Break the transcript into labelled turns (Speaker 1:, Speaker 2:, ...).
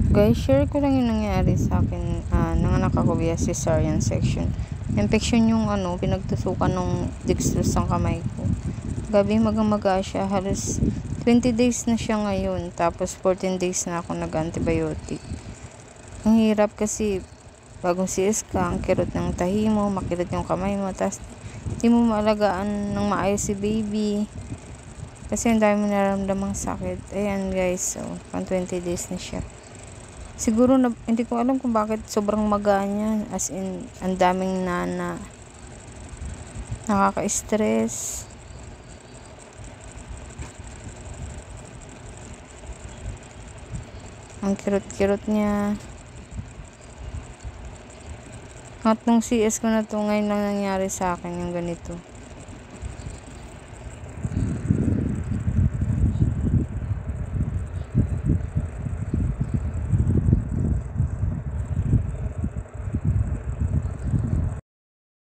Speaker 1: Guys, share ko lang yung nangyari sa akin. Nanganak ako via cesarean section. Infection yung pinagtusukan ng dextrose ng kamay ko. Gabi maga siya. Halos 20 days na siya ngayon. Tapos 14 days na ako nag-antibiotic. Ang hirap kasi bagong CS ka, ang kirot ng tahi mo, makirot yung kamay mo, tapos di mo maalagaan ng maayos si baby. Kasi ang dami mo nararamdamang sakit. Ayan guys, so pang 20 days na siya. Siguro hindi ko alam kung bakit sobrang maga niya. As in, ang daming nana. Nakaka-stress. Ang kirot-kirot niya. At nung CS ko na to, ngayon lang nangyari sa akin yung ganito.